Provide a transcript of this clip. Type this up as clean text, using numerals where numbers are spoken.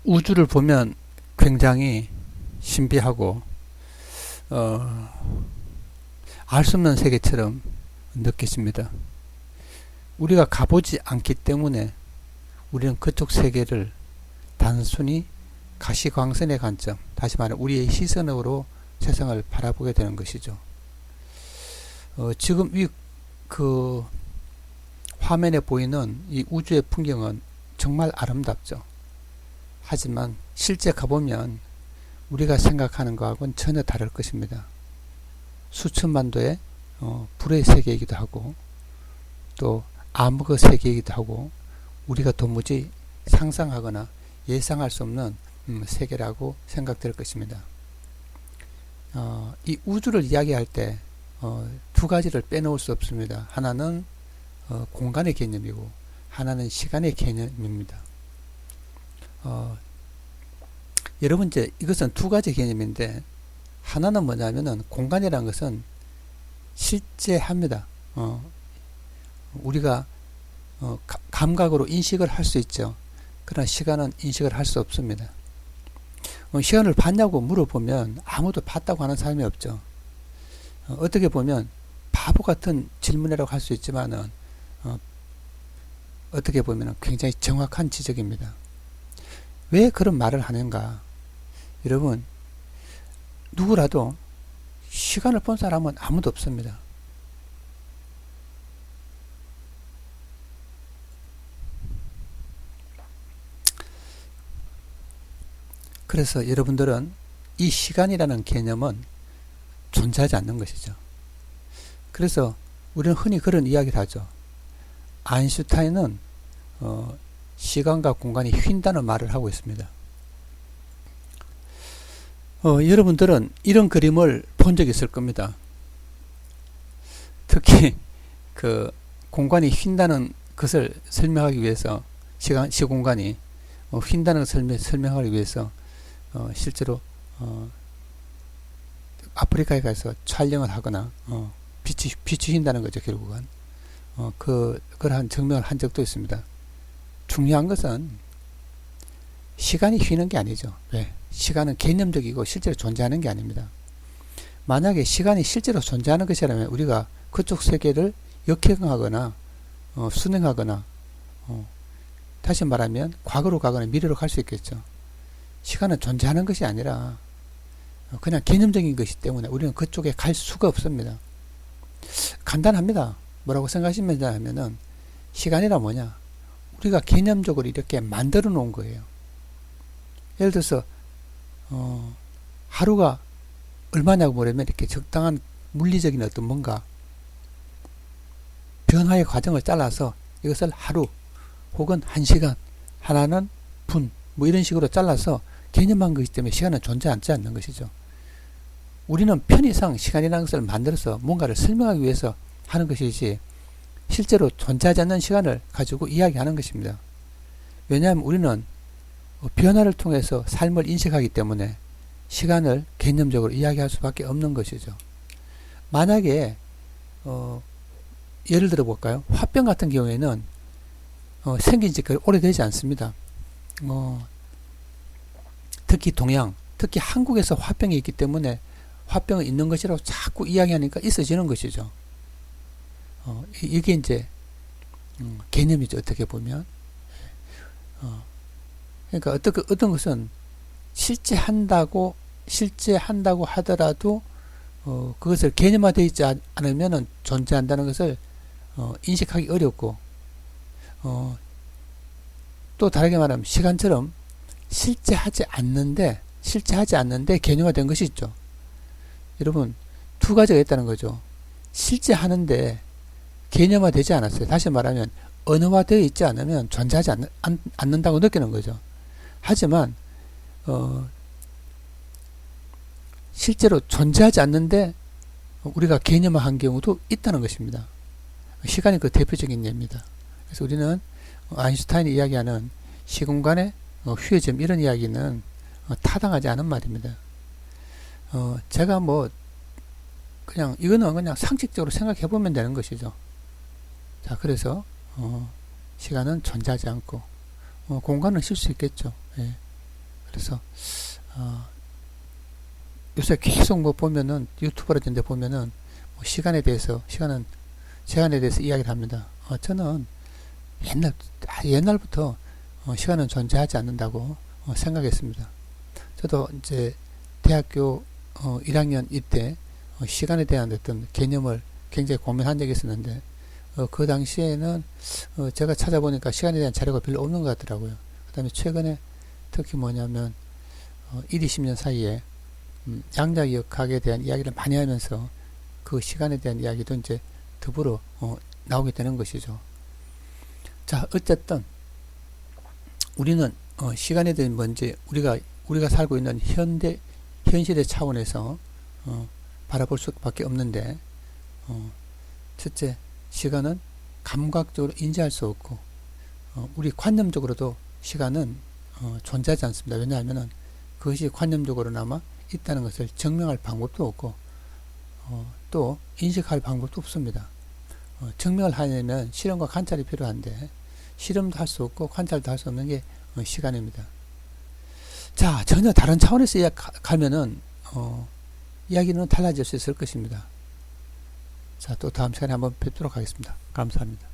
우주를 보면 굉장히 신비하고 알 수 없는 세계처럼 느껴집니다. 우리가 가보지 않기 때문에 우리는 그쪽 세계를 단순히 가시광선의 관점, 다시 말해 우리의 시선으로 세상을 바라보게 되는 것이죠. 지금 그 화면에 보이는 이 우주의 풍경은 정말 아름답죠. 하지만 실제 가보면 우리가 생각하는 것하고는 전혀 다를 것입니다. 수천만도의 불의 세계이기도 하고 또 암흑의 세계이기도 하고 우리가 도무지 상상하거나 예상할 수 없는 세계라고 생각될 것입니다. 이 우주를 이야기할 때 두 가지를 빼놓을 수 없습니다. 하나는 공간의 개념이고 하나는 시간의 개념입니다. 여러분 이제 이것은 두 가지 개념인데 하나는 뭐냐면은 공간이라는 것은 실제합니다. 우리가 감각으로 인식을 할 수 있죠. 그러나 시간은 인식을 할 수 없습니다. 시간을 봤냐고 물어보면 아무도 봤다고 하는 사람이 없죠. 어떻게 보면 바보 같은 질문이라고 할 수 있지만은 어떻게 보면 굉장히 정확한 지적입니다. 왜 그런 말을 하는가? 여러분, 누구라도 시간을 본 사람은 아무도 없습니다. 그래서 여러분들은 이 시간이라는 개념은 존재하지 않는 것이죠. 그래서 우리는 흔히 그런 이야기를 하죠. 아인슈타인은 시간과 공간이 휜다는 말을 하고 있습니다. 여러분들은 이런 그림을 본 적이 있을 겁니다. 특히 그 공간이 휜다는 것을 설명하기 위해서 시공간이 휜다는 것을 설명하기 위해서 실제로 아프리카에 가서 촬영을 하거나 빛이 휜다는 거죠. 결국은 그러한 증명을 한 적도 있습니다. 중요한 것은 시간이 휘는 게 아니죠. 왜? 시간은 개념적이고 실제로 존재하는 게 아닙니다. 만약에 시간이 실제로 존재하는 것이라면 우리가 그쪽 세계를 역행하거나 순행하거나 다시 말하면 과거로 가거나 미래로 갈 수 있겠죠. 시간은 존재하는 것이 아니라 그냥 개념적인 것이기 때문에 우리는 그쪽에 갈 수가 없습니다. 간단합니다. 뭐라고 생각하시면 시간이란 뭐냐? 우리가 개념적으로 이렇게 만들어 놓은 거예요. 예를 들어서 하루가 얼마냐고 물으면 이렇게 적당한 물리적인 어떤 뭔가 변화의 과정을 잘라서 이것을 하루 혹은 1시간, 하나는 분, 뭐 이런 식으로 잘라서 개념한 것이기 때문에 시간은 존재하지 않는 것이죠. 우리는 편의상 시간이라는 것을 만들어서 뭔가를 설명하기 위해서 하는 것이지 실제로 존재하지 않는 시간을 가지고 이야기하는 것입니다. 왜냐하면 우리는 변화를 통해서 삶을 인식하기 때문에 시간을 개념적으로 이야기할 수밖에 없는 것이죠. 만약에 예를 들어 볼까요? 화병 같은 경우에는 생긴 지 그리 오래되지 않습니다. 특히 동양, 특히 한국에서 화병이 있기 때문에 화병이 있는 것이라고 자꾸 이야기하니까 있어지는 것이죠. 이게 이제 개념이죠. 어떻게 보면. 그러니까 어떤 것은 실제 한다고 하더라도 그것을 개념화되어 있지 않으면 존재한다는 것을 인식하기 어렵고 또 다르게 말하면 시간처럼 실제하지 않는데 개념화된 것이 있죠. 여러분 두 가지가 있다는 거죠. 실제 하는데 개념화되지 않았어요. 다시 말하면 언어화되어 있지 않으면 존재하지 않는다고 느끼는 거죠. 하지만 실제로 존재하지 않는데 우리가 개념화한 경우도 있다는 것입니다. 시간이 그 대표적인 예입니다. 그래서 우리는 아인슈타인이 이야기하는 시공간의 휴해점 이런 이야기는 타당하지 않은 말입니다. 제가 뭐 그냥 이거는 그냥 상식적으로 생각해 보면 되는 것이죠. 자, 그래서 시간은 존재하지 않고 공간은 쉴 수 있겠죠. 예. 그래서 요새 계속 뭐 보면은 유튜브라든지 보면은 뭐 시간에 대해서 이야기를 합니다. 저는 옛날부터 시간은 존재하지 않는다고 생각했습니다. 저도 이제 대학교 1학년 이때 시간에 대한 어떤 개념을 굉장히 고민한 적이 있었는데 그 당시에는 제가 찾아보니까 시간에 대한 자료가 별로 없는 것 같더라고요. 그 다음에 최근에 특히 뭐냐면 1, 20년 사이에 양자역학에 대한 이야기를 많이 하면서 그 시간에 대한 이야기도 이제 더불어 나오게 되는 것이죠. 자, 어쨌든 우리는 시간에 대한 뭔지 우리가 살고 있는 현실의 차원에서 바라볼 수밖에 없는데 첫째, 시간은 감각적으로 인지할 수 없고 우리 관념적으로도 시간은 존재하지 않습니다. 왜냐하면 그것이 관념적으로나마 있다는 것을 증명할 방법도 없고 또 인식할 방법도 없습니다. 증명을 하려면 실험과 관찰이 필요한데 실험도 할 수 없고 관찰도 할 수 없는 게 시간입니다. 자, 전혀 다른 차원에서 가면은 이야기는 달라질 수 있을 것입니다. 자, 또 다음 시간에 한번 뵙도록 하겠습니다. 감사합니다.